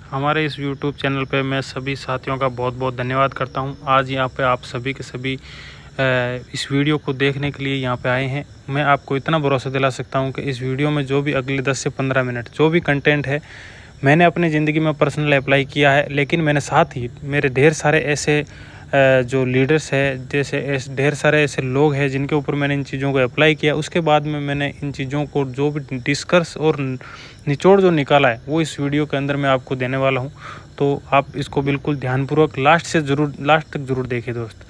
हमारे इस YouTube channel पे मैं सभी साथियों का बहुत बहुत धन्यवाद करता हूं। आज यहाँ पे आप सभी के सभी इस वीडियो को देखने के लिए यहाँ पे आए हैं। मैं आपको इतना भरोसा दिला सकता हूं कि इस वीडियो में जो भी अगले 10 से 15 मिनट जो भी कंटेंट है मैंने अपनी ज़िंदगी में पर्सनल अप्लाई किया है, लेकिन मैंने साथ ही मेरे ढेर सारे ऐसे जो लीडर्स है, जैसे ढेर सारे ऐसे लोग हैं जिनके ऊपर मैंने इन चीज़ों को अप्लाई किया। उसके बाद में मैंने इन चीज़ों को जो भी डिस्कस और निचोड़ जो निकाला है वो इस वीडियो के अंदर मैं आपको देने वाला हूँ। तो आप इसको बिल्कुल ध्यानपूर्वक लास्ट तक ज़रूर देखें दोस्त।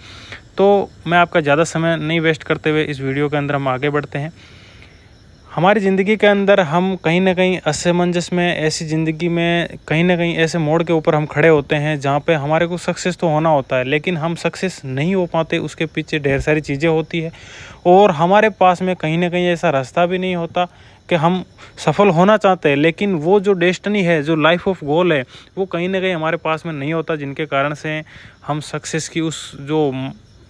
तो मैं आपका ज़्यादा समय नहीं वेस्ट करते हुए इस वीडियो के अंदर हम आगे बढ़ते हैं। हमारी ज़िंदगी के अंदर हम कहीं ना कहीं असमंजस में, ऐसी ज़िंदगी में कहीं ना कहीं ऐसे मोड़ के ऊपर हम खड़े होते हैं जहाँ पे हमारे को सक्सेस तो होना होता है, लेकिन हम सक्सेस नहीं हो पाते। उसके पीछे ढेर सारी चीज़ें होती है और हमारे पास में कहीं ना कहीं ऐसा रास्ता भी नहीं होता कि हम सफल होना चाहते हैं, लेकिन वो जो डेस्टिनी है, जो लाइफ ऑफ गोल है, वो कहीं ना कहीं हमारे पास में नहीं होता, जिनके कारण से हम सक्सेस की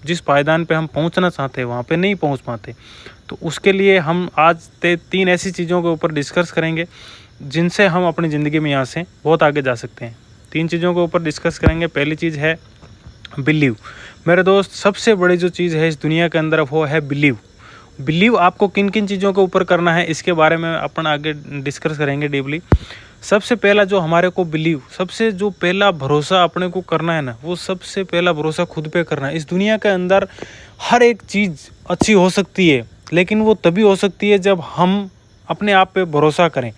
जिस पायदान पे हम पहुंचना चाहते हैं वहाँ पे नहीं पहुंच पाते। तो उसके लिए हम आज 3 ऐसी चीज़ों के ऊपर डिस्कस करेंगे जिनसे हम अपनी ज़िंदगी में यहाँ से बहुत आगे जा सकते हैं। 3 चीज़ों के ऊपर डिस्कस करेंगे। पहली चीज़ है बिलीव। मेरे दोस्त, सबसे बड़ी जो चीज़ है इस दुनिया के अंदर वो है बिलीव। बिलीव आपको किन किन चीज़ों के ऊपर करना है इसके बारे में अपन आगे डिस्कस करेंगे डीपली। सबसे पहला जो हमारे को बिलीव, सबसे जो पहला भरोसा अपने को करना है ना, वो सबसे पहला भरोसा खुद पे करना है। इस दुनिया के अंदर हर एक चीज़ अच्छी हो सकती है, लेकिन वो तभी हो सकती है जब हम अपने आप पे भरोसा करें।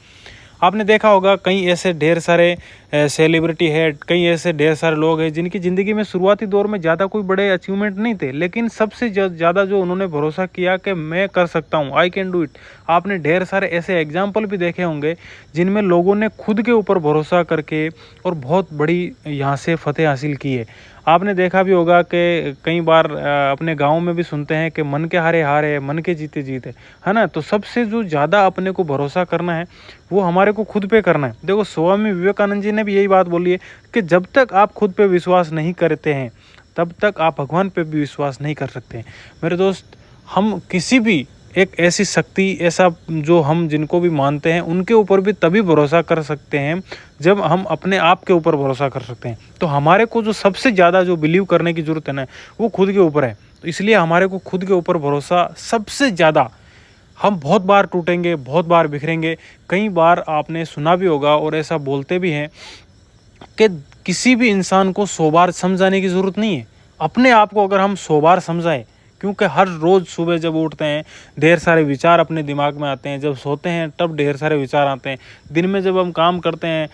आपने देखा होगा कई ऐसे ढेर सारे सेलिब्रिटी है, कई ऐसे ढेर सारे लोग हैं जिनकी ज़िंदगी में शुरुआती दौर में ज़्यादा कोई बड़े अचीवमेंट नहीं थे, लेकिन सबसे ज़्यादा जो उन्होंने भरोसा किया कि मैं कर सकता हूँ, आई कैन डू इट। आपने ढेर सारे ऐसे एग्जाम्पल भी देखे होंगे जिनमें लोगों ने खुद के ऊपर भरोसा करके और बहुत बड़ी यहाँ से फतेह हासिल की है। आपने देखा भी होगा कि कई बार अपने गाँव में भी सुनते हैं कि मन के हारे हार है, मन के जीते जीत है ना। तो सबसे जो ज़्यादा अपने को भरोसा करना है वो हमारे को खुद पे करना है। देखो, स्वामी विवेकानंद जी ने भी यही बात बोली है कि जब तक आप खुद पे विश्वास नहीं करते हैं तब तक आप भगवान पे भी विश्वास नहीं कर सकते हैं। मेरे दोस्त, हम किसी भी एक ऐसी शक्ति, ऐसा जो हम जिनको भी मानते हैं उनके ऊपर भी तभी भरोसा कर सकते हैं जब हम अपने आप के ऊपर भरोसा कर सकते हैं। तो हमारे को जो सबसे ज़्यादा जो बिलीव करने की ज़रूरत है ना, वो खुद के ऊपर है। तो इसलिए हमारे को खुद के ऊपर भरोसा सबसे ज़्यादा। हम बहुत बार टूटेंगे, बहुत बार बिखरेंगे। कई बार आपने सुना भी होगा और ऐसा बोलते भी हैं कि किसी भी इंसान को 100 बार समझाने की ज़रूरत नहीं है। अपने आप को अगर हम 100 बार समझाएं, क्योंकि हर रोज़ सुबह जब उठते हैं ढेर सारे विचार अपने दिमाग में आते हैं, जब सोते हैं तब ढेर सारे विचार आते हैं, दिन में जब हम काम करते हैं,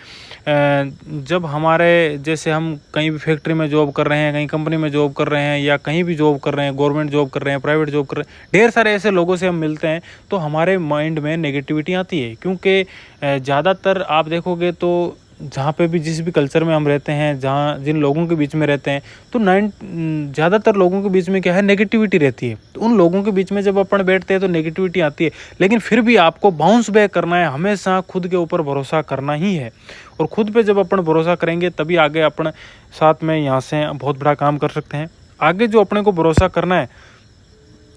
जब हमारे जैसे हम कहीं भी फैक्ट्री में जॉब कर रहे हैं, कहीं कंपनी में जॉब कर रहे हैं, या कहीं भी जॉब कर रहे हैं, गवर्नमेंट जॉब कर रहे हैं, प्राइवेट जॉब कर रहे हैं, ढेर सारे ऐसे लोगों से हम मिलते हैं तो हमारे माइंड में नेगेटिविटी आती है। क्योंकि ज़्यादातर आप देखोगे तो जहाँ पे भी, जिस भी कल्चर में हम रहते हैं, जहाँ जिन लोगों के बीच में रहते हैं, तो ज़्यादातर लोगों के बीच में क्या है, नेगेटिविटी रहती है। तो उन लोगों के बीच में जब अपन बैठते हैं तो नेगेटिविटी आती है, लेकिन फिर भी आपको बाउंस बैक करना है, हमेशा खुद के ऊपर भरोसा करना ही है। और खुद पे जब अपन भरोसा करेंगे तभी आगे अपन साथ में यहाँ से बहुत बड़ा काम कर सकते हैं। आगे जो अपने को भरोसा करना है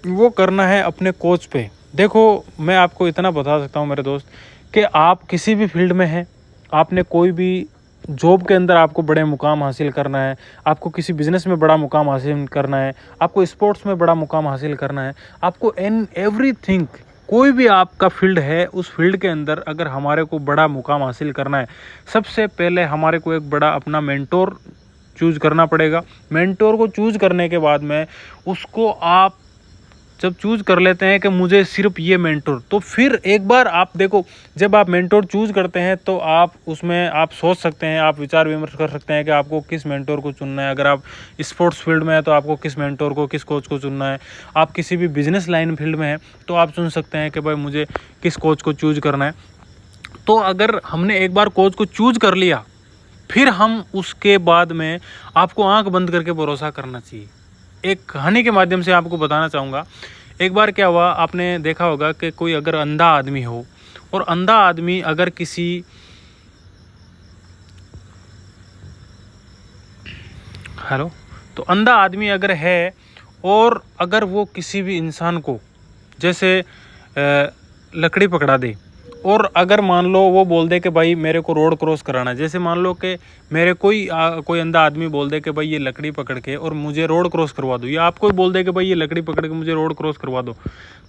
वो करना है अपने कोच पे। देखो, मैं आपको इतना बता सकता हूँ मेरे दोस्त कि आप किसी भी फील्ड में हैं, आपने कोई भी जॉब के अंदर आपको बड़े मुकाम हासिल करना है, आपको किसी बिज़नेस में बड़ा मुकाम हासिल करना है, आपको स्पोर्ट्स में बड़ा मुकाम हासिल करना है, आपको इन एवरीथिंग, कोई भी आपका फील्ड है, उस फील्ड के अंदर अगर हमारे को बड़ा मुकाम हासिल करना है, सबसे पहले हमारे को एक बड़ा अपना मेंटोर चूज़ करना पड़ेगा। मेंटोर को चूज़ करने के बाद में उसको आप जब चूज़ कर लेते हैं कि मुझे सिर्फ ये मेंटोर, तो फिर एक बार आप देखो, जब आप मेंटोर चूज़ करते हैं तो आप उसमें आप सोच सकते हैं, आप विचार विमर्श कर सकते हैं कि आपको किस मेंटोर को चुनना है। अगर आप स्पोर्ट्स फील्ड में है तो आपको किस मेंटोर को, किस कोच को चुनना है। आप किसी भी बिजनेस लाइन फील्ड में है तो आप चुन सकते हैं कि भाई मुझे किस कोच को चूज़ करना है। तो अगर हमने एक बार कोच को चूज़ कर लिया, फिर हम उसके बाद में आपको आंख बंद करके भरोसा करना चाहिए। एक कहानी के माध्यम से आपको बताना चाहूँगा। एक बार क्या हुआ, आपने देखा होगा कि कोई अगर अंधा आदमी हो, और अंधा आदमी अगर किसी हेलो तो अंधा आदमी अगर है और अगर वो किसी भी इंसान को जैसे लकड़ी पकड़ा दे और अगर मान लो वो बोल दे कि भाई मेरे को रोड क्रॉस कराना है, जैसे मान लो कि मेरे कोई अंधा आदमी बोल दे कि भाई ये लकड़ी पकड़ के और मुझे रोड क्रॉस करवा दो, या आपको बोल दे कि भाई ये लकड़ी पकड़ के मुझे रोड क्रॉस करवा दो,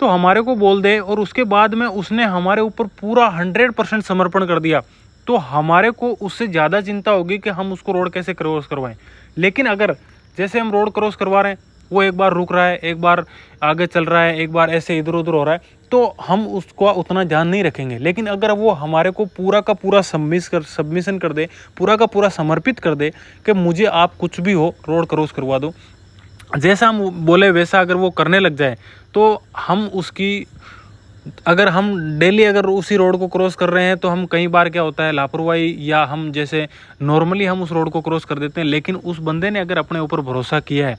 तो हमारे को बोल दे और उसके बाद में उसने हमारे ऊपर पूरा 100% समर्पण कर दिया, तो हमारे को उससे ज़्यादा चिंता होगी कि हम उसको रोड कैसे क्रॉस करवाएं। लेकिन अगर जैसे हम रोड क्रॉस करवा रहे हैं, वो एक बार रुक रहा है, एक बार आगे चल रहा है, एक बार ऐसे इधर उधर हो रहा है, तो हम उसको उतना ध्यान नहीं रखेंगे। लेकिन अगर वो हमारे को पूरा का पूरा सबमिशन कर दे, पूरा का पूरा समर्पित कर दे कि मुझे आप कुछ भी हो रोड क्रॉस करवा दो, जैसा हम बोले वैसा अगर वो करने लग जाए, तो हम उसकी, अगर हम डेली अगर उसी रोड को क्रॉस कर रहे हैं, तो हम कई बार क्या होता है लापरवाही, या हम जैसे नॉर्मली हम उस रोड को क्रॉस कर देते हैं, लेकिन उस बंदे ने अगर अपने ऊपर भरोसा किया है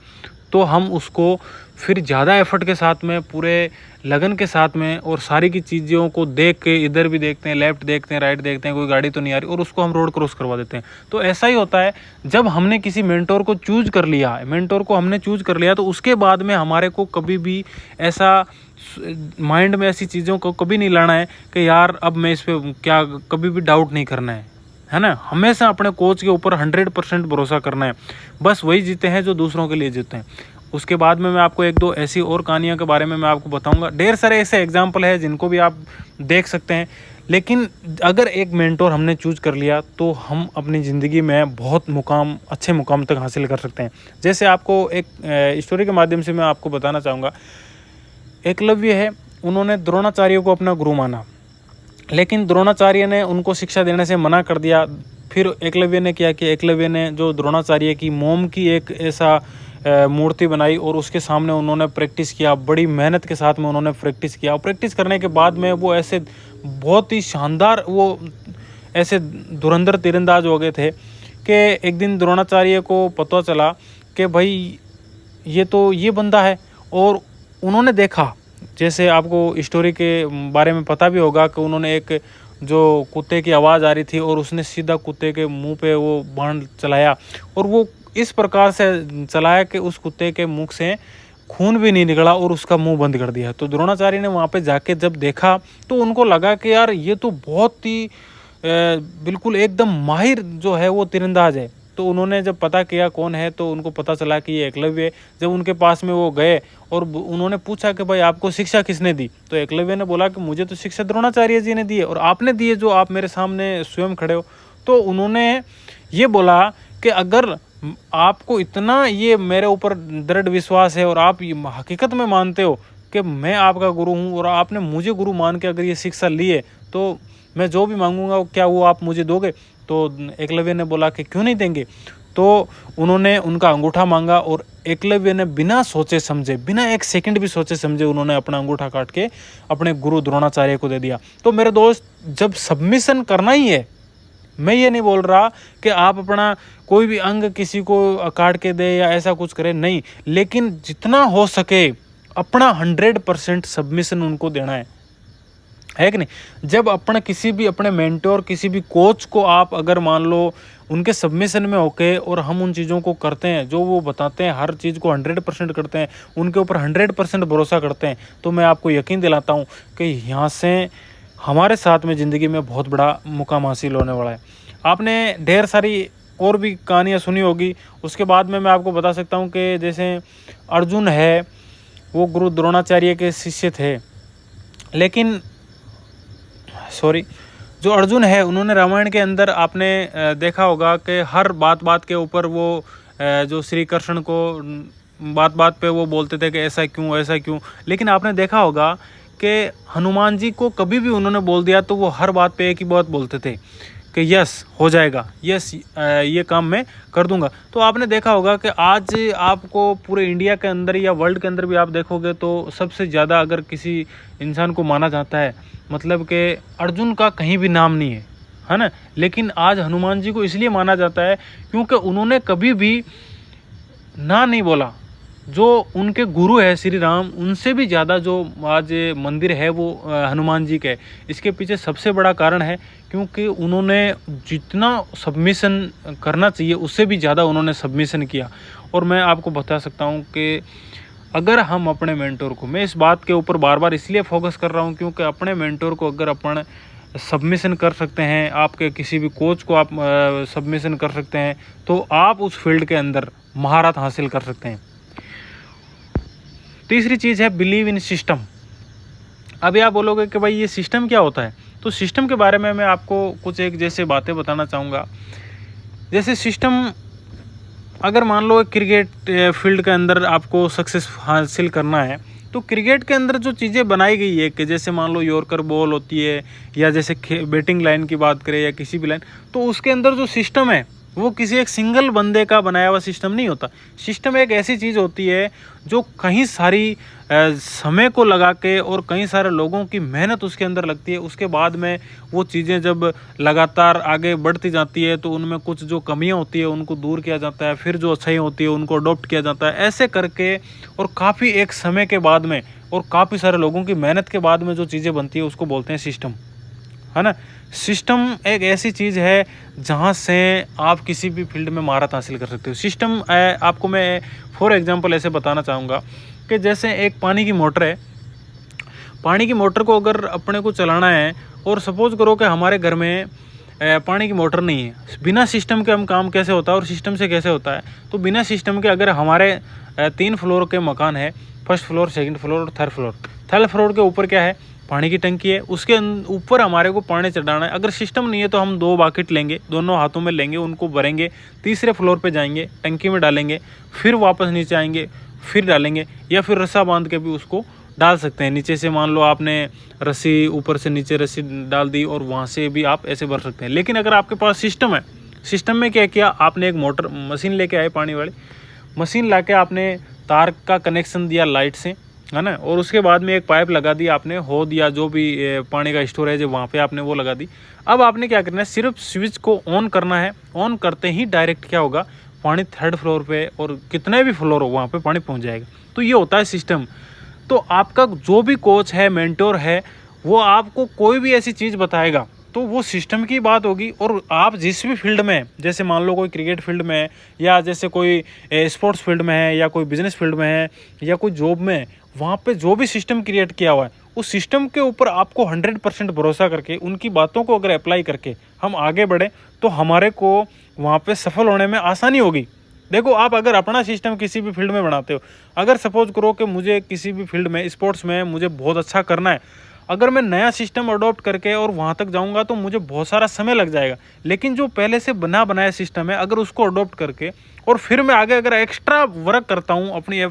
तो हम उसको फिर ज़्यादा एफर्ट के साथ में, पूरे लगन के साथ में, और सारी की चीज़ों को देख के, इधर भी देखते हैं, लेफ्ट देखते हैं, राइट देखते हैं, कोई गाड़ी तो नहीं आ रही, और उसको हम रोड क्रॉस करवा देते हैं। तो ऐसा ही होता है जब हमने किसी मेंटोर को चूज कर लिया, तो उसके बाद में हमारे को कभी भी ऐसा माइंड में ऐसी चीज़ों को कभी नहीं लाना है कि यार अब मैं इस पर क्या, कभी भी डाउट नहीं करना है ना। हमेशा अपने कोच के ऊपर 100% भरोसा करना है। बस वही जीते हैं जो दूसरों के लिए जीते हैं। उसके बाद में मैं आपको एक दो ऐसी और कहानियों के बारे में मैं आपको बताऊंगा। ढेर सारे ऐसे एग्जाम्पल है जिनको भी आप देख सकते हैं। लेकिन अगर एक मेंटोर हमने चूज कर लिया तो हम अपनी ज़िंदगी में बहुत अच्छे मुकाम तक हासिल कर सकते हैं। जैसे आपको एक स्टोरी के माध्यम से मैं आपको बताना चाहूँगा। एकलव्य है, उन्होंने द्रोणाचार्य को अपना गुरु माना, लेकिन द्रोणाचार्य ने उनको शिक्षा देने से मना कर दिया। फिर एकलव्य ने क्या किया, एकलव्य ने जो द्रोणाचार्य की मोम की एक ऐसा मूर्ति बनाई और उसके सामने उन्होंने प्रैक्टिस किया। बड़ी मेहनत के साथ में उन्होंने प्रैक्टिस किया, और प्रैक्टिस करने के बाद में वो ऐसे बहुत ही शानदार, वो ऐसे धुरंधर तीरंदाज हो गए थे कि एक दिन द्रोणाचार्य को पता चला कि भाई ये तो ये बंदा है। और उन्होंने देखा, जैसे आपको स्टोरी के बारे में पता भी होगा कि उन्होंने एक जो कुत्ते की आवाज़ आ रही थी और उसने सीधा कुत्ते के मुंह पे वो बाण चलाया, और वो इस प्रकार से चलाया कि उस कुत्ते के मुख से खून भी नहीं निकला और उसका मुंह बंद कर दिया। तो द्रोणाचार्य ने वहाँ पे जाके जब देखा तो उनको लगा कि यार ये तो बहुत ही बिल्कुल एकदम माहिर जो है वो तीरंदाज है। तो उन्होंने जब पता किया कौन है तो उनको पता चला कि ये एकलव्य है। जब उनके पास में वो गए और उन्होंने पूछा कि भाई आपको शिक्षा किसने दी, तो एकलव्य ने बोला कि मुझे तो शिक्षा द्रोणाचार्य जी ने दी है, और आपने दी है जो आप मेरे सामने स्वयं खड़े हो। तो उन्होंने ये बोला कि अगर आपको इतना ये मेरे ऊपर दृढ़ विश्वास है और आप हकीकत में मानते हो कि मैं आपका गुरु हूँ और आपने मुझे गुरु मान के अगर ये शिक्षा ली है, तो मैं जो भी मांगूंगा क्या वो आप मुझे दोगे। तो एकलव्य ने बोला कि क्यों नहीं देंगे। तो उन्होंने उनका अंगूठा मांगा और एकलव्य ने बिना सोचे समझे, बिना एक सेकंड भी सोचे समझे, उन्होंने अपना अंगूठा काट के अपने गुरु द्रोणाचार्य को दे दिया। तो मेरे दोस्त, जब सबमिशन करना ही है, मैं ये नहीं बोल रहा कि आप अपना कोई भी अंग किसी को काट के दे या ऐसा कुछ करे, नहीं, लेकिन जितना हो सके अपना 100% सबमिशन उनको देना है कि नहीं। जब अपना किसी भी अपने मेंटोर, किसी भी कोच को आप अगर मान लो उनके सबमिशन में होके और हम उन चीज़ों को करते हैं जो वो बताते हैं, हर चीज़ को 100% करते हैं, उनके ऊपर 100% भरोसा करते हैं, तो मैं आपको यकीन दिलाता हूँ कि यहाँ से हमारे साथ में ज़िंदगी में बहुत बड़ा मुकाम हासिल होने वाला है। आपने ढेर सारी और भी कहानियाँ सुनी होगी। उसके बाद में मैं आपको बता सकता हूँ कि जैसे अर्जुन है, वो गुरु द्रोणाचार्य के शिष्य थे, लेकिन जो अर्जुन है उन्होंने रामायण के अंदर आपने देखा होगा कि हर बात के ऊपर वो जो श्री कृष्ण को बात पे वो बोलते थे कि ऐसा क्यों। लेकिन आपने देखा होगा कि हनुमान जी को कभी भी उन्होंने बोल दिया तो वो हर बात पे एक ही बात बोलते थे कि यस हो जाएगा, यस ये काम मैं कर दूंगा। तो आपने देखा होगा कि आज आपको पूरे इंडिया के अंदर या वर्ल्ड के अंदर भी आप देखोगे तो सबसे ज़्यादा अगर किसी इंसान को माना जाता है, मतलब कि अर्जुन का कहीं भी नाम नहीं है ना। लेकिन आज हनुमान जी को इसलिए माना जाता है क्योंकि उन्होंने कभी भी ना नहीं बोला। जो उनके गुरु है श्री राम, उनसे भी ज़्यादा जो आज मंदिर है वो हनुमान जी का है। इसके पीछे सबसे बड़ा कारण है क्योंकि उन्होंने जितना सबमिशन करना चाहिए उससे भी ज़्यादा उन्होंने सबमिशन किया। और मैं आपको बता सकता हूँ कि अगर हम अपने मेंटोर को, मैं इस बात के ऊपर बार बार इसलिए फोकस कर रहा हूँ क्योंकि अपने मेंटोर को अगर अपन सबमिशन कर सकते हैं, आपके किसी भी कोच को आप सबमिशन कर सकते हैं, तो आप उस फील्ड के अंदर महारत हासिल कर सकते हैं। तीसरी चीज़ है बिलीव इन सिस्टम। अभी आप बोलोगे कि भाई ये सिस्टम क्या होता है, तो सिस्टम के बारे में मैं आपको कुछ एक जैसे बातें बताना चाहूँगा। जैसे सिस्टम, अगर मान लो क्रिकेट फील्ड के अंदर आपको सक्सेस हासिल करना है, तो क्रिकेट के अंदर जो चीज़ें बनाई गई है कि जैसे मान लो यॉर्कर बॉल होती है, या जैसे बैटिंग लाइन की बात करें या किसी भी लाइन, तो उसके अंदर जो सिस्टम है वो किसी एक सिंगल बंदे का बनाया हुआ सिस्टम नहीं होता। सिस्टम एक ऐसी चीज़ होती है जो कहीं सारी समय को लगा के और कई सारे लोगों की मेहनत उसके अंदर लगती है। उसके बाद में वो चीज़ें जब लगातार आगे बढ़ती जाती है तो उनमें कुछ जो कमियां होती है उनको दूर किया जाता है, फिर जो अच्छाई होती है उनको अडॉप्ट किया जाता है। ऐसे करके और काफ़ी एक समय के बाद में और काफ़ी सारे लोगों की मेहनत के बाद में जो चीज़ें बनती है उसको बोलते हैं सिस्टम, है ना। सिस्टम एक ऐसी चीज़ है जहाँ से आप किसी भी फील्ड में महारत हासिल कर सकते हो। सिस्टम आपको मैं फॉर एग्जांपल ऐसे बताना चाहूँगा कि जैसे एक पानी की मोटर है, पानी की मोटर को अगर अपने को चलाना है और सपोज करो कि हमारे घर में पानी की मोटर नहीं है, बिना सिस्टम के हम काम कैसे होता है और सिस्टम से कैसे होता है। तो बिना सिस्टम के अगर हमारे 3 फ्लोर के मकान है, फर्स्ट फ्लोर, सेकंड फ्लोर और थर्ड फ्लोर के ऊपर क्या है, पानी की टंकी है, उसके ऊपर हमारे को पानी चढ़ाना है। अगर सिस्टम नहीं है तो हम 2 बाकेट लेंगे, दोनों हाथों में लेंगे, उनको भरेंगे, तीसरे फ्लोर पे जाएंगे, टंकी में डालेंगे, फिर वापस नीचे आएंगे, फिर डालेंगे, या फिर रस्सा बांध के भी उसको डाल सकते हैं। नीचे से मान लो आपने रस्सी, ऊपर से नीचे रस्सी डाल दी और वहाँ से भी आप ऐसे भर सकते हैं। लेकिन अगर आपके पास सिस्टम है, सिस्टम में क्या किया आपने, एक मोटर मशीन लेके आए, पानी वाली मशीन लाके आपने तार का कनेक्शन दिया लाइट से, है ना, और उसके बाद में एक पाइप लगा दी आपने, होद या जो भी पानी का स्टोरेज है वहाँ पे आपने वो लगा दी। अब आपने क्या करना है, सिर्फ स्विच को ऑन करना है। ऑन करते ही डायरेक्ट क्या होगा, पानी 3rd फ्लोर पे और कितने भी फ्लोर हो वहाँ पे पानी पहुँच जाएगा। तो ये होता है सिस्टम। तो आपका जो भी कोच है, मेंटोर है, वो आपको कोई भी ऐसी चीज़ बताएगा तो वो सिस्टम की बात होगी। और आप जिस भी फील्ड में, जैसे मान लो कोई क्रिकेट फील्ड में है, या जैसे कोई स्पोर्ट्स फील्ड में है, या कोई बिजनेस फील्ड में है, या कोई जॉब में है, वहाँ पे जो भी सिस्टम क्रिएट किया हुआ है उस सिस्टम के ऊपर आपको 100% भरोसा करके उनकी बातों को अगर अप्लाई करके हम आगे बढ़े तो हमारे को वहाँ पे सफल होने में आसानी होगी। देखो, आप अगर अपना सिस्टम किसी भी फील्ड में बनाते हो, अगर सपोज करो कि मुझे किसी भी फील्ड में, स्पोर्ट्स में मुझे बहुत अच्छा करना है, अगर मैं नया सिस्टम अडॉप्ट करके और वहाँ तक जाऊँगा तो मुझे बहुत सारा समय लग जाएगा। लेकिन जो पहले से बना बनाया सिस्टम है, अगर उसको अडॉप्ट करके और फिर मैं आगे अगर एक्स्ट्रा वर्क करता हूँ, अपनी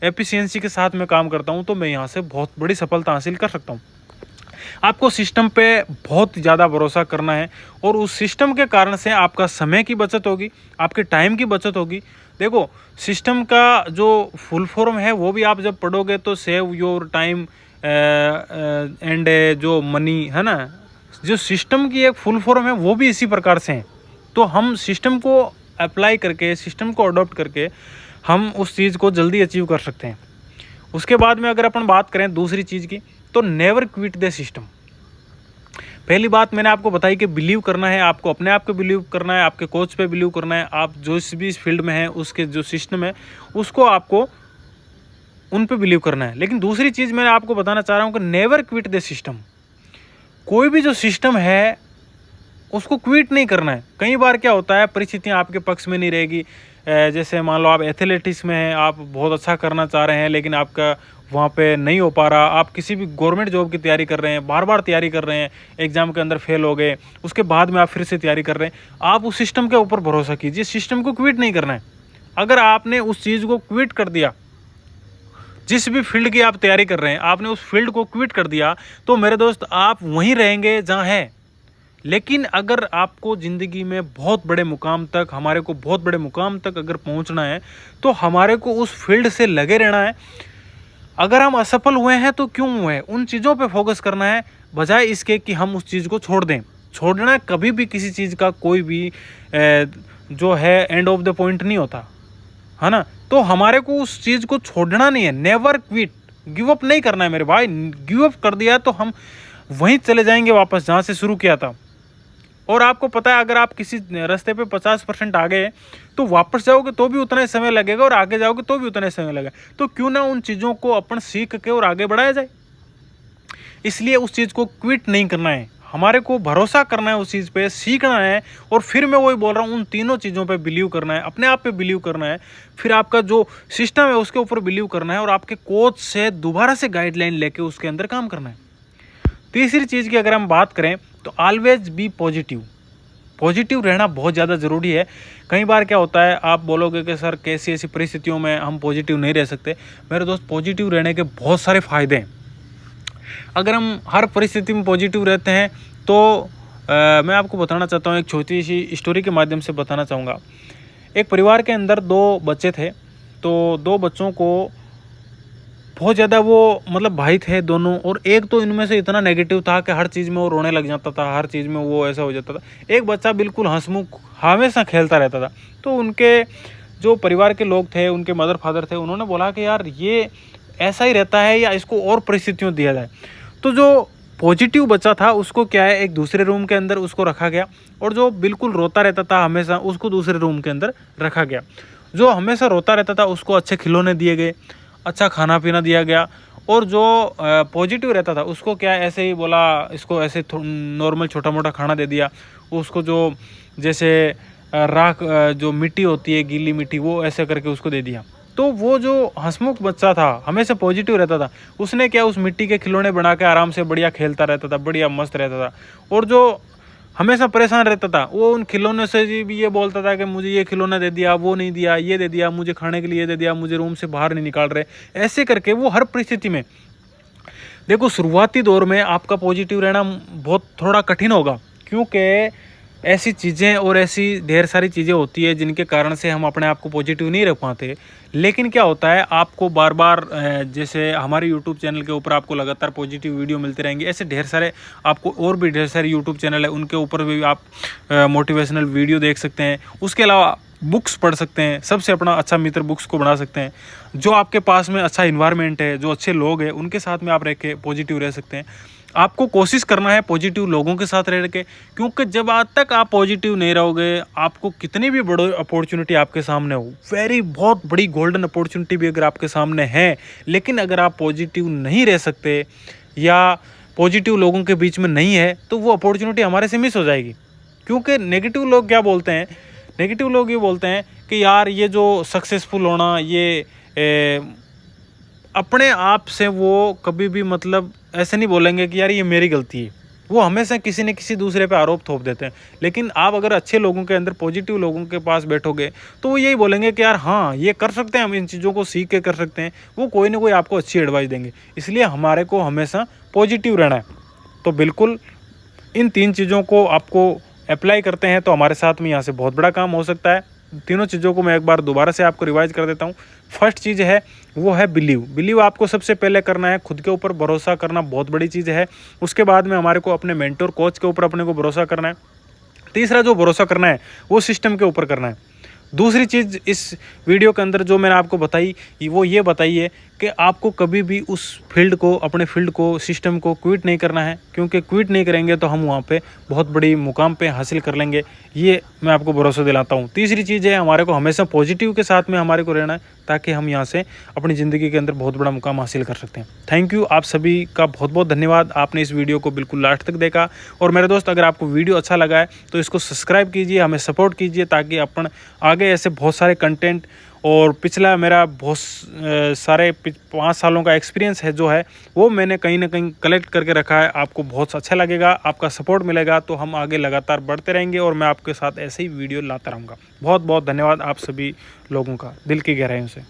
एफिशिएंसी के साथ में काम करता हूँ, तो मैं यहाँ से बहुत बड़ी सफलता हासिल कर सकता हूँ। आपको सिस्टम पे बहुत ज़्यादा भरोसा करना है और उस सिस्टम के कारण से आपका समय की बचत होगी, आपके टाइम की बचत होगी। देखो, सिस्टम का जो फुल फॉर्म है वो भी आप जब पढ़ोगे तो सेव योर टाइम एंड जो मनी, है ना, जो सिस्टम की एक फुल फॉर्म है वो भी इसी प्रकार से है। तो हम सिस्टम को अप्लाई करके, सिस्टम को अडॉप्ट करके हम उस चीज़ को जल्दी अचीव कर सकते हैं। उसके बाद में अगर अपन बात करें दूसरी चीज़ की, तो नेवर क्विट द सिस्टम। पहली बात मैंने आपको बताई कि बिलीव करना है, आपको अपने आप को बिलीव करना है, आपके कोच पे बिलीव करना है, आप जो भी इस फील्ड में है उसके जो सिस्टम है उसको आपको उन पे बिलीव करना है। लेकिन दूसरी चीज़ मैं आपको बताना चाह रहा हूँ कि नेवर क्विट द सिस्टम। कोई भी जो सिस्टम है उसको क्विट नहीं करना है। कई बार क्या होता है, परिस्थितियाँ आपके पक्ष में नहीं रहेगी। जैसे मान लो आप एथलेटिक्स में हैं, आप बहुत अच्छा करना चाह रहे हैं लेकिन आपका वहाँ पे नहीं हो पा रहा, आप किसी भी गवर्नमेंट जॉब की तैयारी कर रहे हैं, बार बार तैयारी कर रहे हैं, एग्जाम के अंदर फेल हो गए, उसके बाद में आप फिर से तैयारी कर रहे हैं, आप उस सिस्टम के ऊपर भरोसा कीजिए। सिस्टम को क्विट नहीं करना है। अगर आपने उस चीज़ को क्विट कर दिया, जिस भी फील्ड की आप तैयारी कर रहे हैं, आपने उस फील्ड को क्विट कर दिया, तो मेरे दोस्त आप वहीं रहेंगे जहाँ हैं। लेकिन अगर आपको ज़िंदगी में बहुत बड़े मुकाम तक, हमारे को बहुत बड़े मुकाम तक अगर पहुंचना है तो हमारे को उस फील्ड से लगे रहना है। अगर हम असफल हुए हैं तो क्यों हुए, उन चीज़ों पे फोकस करना है, बजाय इसके कि हम उस चीज़ को छोड़ दें। छोड़ना कभी भी किसी चीज़ का कोई भी जो है एंड ऑफ द पॉइंट नहीं होता, है ना। तो हमारे को उस चीज़ को छोड़ना नहीं है, नेवर क्विट, गिव अप नहीं करना है मेरे भाई। गिव अप कर दिया तो हम वहीं चले जाएंगे वापस जहाँ से शुरू किया था। और आपको पता है, अगर आप किसी रास्ते पे 50% आ गए तो वापस जाओगे तो भी उतना ही समय लगेगा और आगे जाओगे तो भी उतना ही समय लगेगा। तो क्यों ना उन चीज़ों को अपन सीख के और आगे बढ़ाया जाए। इसलिए उस चीज़ को क्विट नहीं करना है, हमारे को भरोसा करना है उस चीज़ पे, सीखना है। और फिर मैं वही बोल रहा हूँ, उन तीनों चीज़ों पे बिलीव करना है, अपने आप पे बिलीव करना है, फिर आपका जो सिस्टम है उसके ऊपर बिलीव करना है और आपके कोच से दोबारा से गाइडलाइन लेके उसके अंदर काम करना है। तीसरी चीज़ की अगर हम बात करें तो ऑलवेज बी पॉजिटिव। पॉजिटिव रहना बहुत ज़्यादा ज़रूरी है। कई बार क्या होता है, आप बोलोगे कि सर कैसी ऐसी परिस्थितियों में हम पॉजिटिव नहीं रह सकते। मेरे दोस्त, पॉजिटिव रहने के बहुत सारे फ़ायदे हैं। अगर हम हर परिस्थिति में पॉजिटिव रहते हैं तो मैं आपको बताना चाहता हूँ, एक छोटी सी स्टोरी के माध्यम से बताना चाहूँगा। एक परिवार के अंदर 2 बच्चे थे, तो 2 बच्चों को बहुत ज़्यादा वो मतलब भाई थे दोनों, और एक तो इनमें से इतना नेगेटिव था कि हर चीज़ में वो रोने लग जाता था, हर चीज़ में वो ऐसा हो जाता था। एक बच्चा बिल्कुल हंसमुख हमेशा खेलता रहता था। तो उनके जो परिवार के लोग थे, उनके मदर फादर थे, उन्होंने बोला कि यार ये ऐसा ही रहता है या इसको और परिस्थितियों दिया जाए। तो जो पॉजिटिव बच्चा था उसको क्या है, एक दूसरे रूम के अंदर उसको रखा गया, और जो बिल्कुल रोता रहता था हमेशा उसको दूसरे रूम के अंदर रखा गया। जो हमेशा रोता रहता था उसको अच्छे खिलौने दिए गए, अच्छा खाना पीना दिया गया, और जो पॉजिटिव रहता था उसको क्या ऐसे ही बोला, इसको ऐसे नॉर्मल छोटा मोटा खाना दे दिया। उसको जो जैसे राख जो मिट्टी होती है, गीली मिट्टी, वो ऐसे करके उसको दे दिया। तो वो जो हंसमुख बच्चा था, हमेशा पॉजिटिव रहता था, उसने क्या उस मिट्टी के खिलौने बना के आराम से बढ़िया खेलता रहता था, बढ़िया मस्त रहता था। और जो हमेशा परेशान रहता था वो उन खिलौने से भी ये बोलता था कि मुझे ये खिलौना दे दिया, वो नहीं दिया, ये दे दिया, मुझे खाने के लिए ये दे दिया, मुझे रूम से बाहर नहीं निकाल रहे। ऐसे करके वो हर परिस्थिति में, देखो शुरुआती दौर में आपका पॉजिटिव रहना बहुत थोड़ा कठिन होगा, क्योंकि ऐसी चीज़ें और ऐसी ढेर सारी चीज़ें होती है जिनके कारण से हम अपने आप को पॉजिटिव नहीं रख पाते। लेकिन क्या होता है, आपको बार बार जैसे हमारे यूट्यूब चैनल के ऊपर आपको लगातार पॉजिटिव वीडियो मिलते रहेंगे। ऐसे ढेर सारे आपको और भी ढेर सारे यूट्यूब चैनल है, उनके ऊपर भी आप मोटिवेशनल वीडियो देख सकते हैं। उसके अलावा बुक्स पढ़ सकते हैं। सबसे अपना अच्छा मित्र बुक्स को बना सकते हैं। जो आपके पास में अच्छा इन्वायरमेंट है, जो अच्छे लोग हैं, उनके साथ में आप रह के पॉजिटिव रह सकते हैं। आपको कोशिश करना है पॉजिटिव लोगों के साथ रह के, क्योंकि जब आज तक आप पॉजिटिव नहीं रहोगे, आपको कितनी भी बड़ी अपॉर्चुनिटी आपके सामने हो, बहुत बड़ी गोल्डन अपॉर्चुनिटी भी अगर आपके सामने है, लेकिन अगर आप पॉजिटिव नहीं रह सकते या पॉजिटिव लोगों के बीच में नहीं है, तो वो अपॉर्चुनिटी हमारे से मिस हो जाएगी। क्योंकि नेगेटिव लोग क्या बोलते हैं, नेगेटिव लोग ये बोलते हैं कि यार ये जो सक्सेसफुल होना, ये अपने आप से वो कभी भी मतलब ऐसे नहीं बोलेंगे कि यार ये मेरी गलती है। वो हमेशा किसी न किसी दूसरे पे आरोप थोप देते हैं। लेकिन आप अगर अच्छे लोगों के अंदर, पॉजिटिव लोगों के पास बैठोगे, तो वो यही बोलेंगे कि यार हाँ ये कर सकते हैं, हम इन चीज़ों को सीख के कर सकते हैं। वो कोई ना कोई आपको अच्छी एडवाइस देंगे। इसलिए हमारे को हमेशा पॉजिटिव रहना है। तो बिल्कुल इन 3 चीज़ों को आपको अप्लाई करते हैं तो हमारे साथ में यहाँ से बहुत बड़ा काम हो सकता है। तीनों चीज़ों को मैं एक बार दोबारा से आपको रिवाइज कर देता हूँ। फर्स्ट चीज़ है वो है बिलीव आपको सबसे पहले करना है। खुद के ऊपर भरोसा करना बहुत बड़ी चीज़ है। उसके बाद में हमारे को अपने मेंटर कोच के ऊपर अपने को भरोसा करना है। तीसरा जो भरोसा करना है वो सिस्टम के ऊपर करना है। दूसरी चीज़ इस वीडियो के अंदर जो मैंने आपको बताई, वो ये बताई है कि आपको कभी भी उस फील्ड को, अपने फील्ड को, सिस्टम को क्विट नहीं करना है, क्योंकि क्विट नहीं करेंगे तो हम वहाँ पे बहुत बड़ी मुकाम पे हासिल कर लेंगे। ये मैं आपको भरोसा दिलाता हूँ। तीसरी चीज़ है हमारे को हमेशा पॉजिटिव के साथ में हमारे को रहना है, ताकि हम यहाँ से अपनी ज़िंदगी के अंदर बहुत बड़ा मुकाम हासिल कर सकते हैं। थैंक यू, आप सभी का बहुत बहुत धन्यवाद। आपने इस वीडियो को बिल्कुल लास्ट तक देखा। और मेरे दोस्त, अगर आपको वीडियो अच्छा लगा है तो इसको सब्सक्राइब कीजिए, हमें सपोर्ट कीजिए, ताकि अपन आगे ऐसे बहुत सारे कंटेंट, और पिछला मेरा बहुत सारे 5 सालों का एक्सपीरियंस है जो है वो मैंने कहीं ना कहीं कलेक्ट करके रखा है। आपको बहुत अच्छा लगेगा, आपका सपोर्ट मिलेगा तो हम आगे लगातार बढ़ते रहेंगे और मैं आपके साथ ऐसे ही वीडियो लाता रहूँगा। बहुत बहुत धन्यवाद आप सभी लोगों का, दिल की गहराइयों से।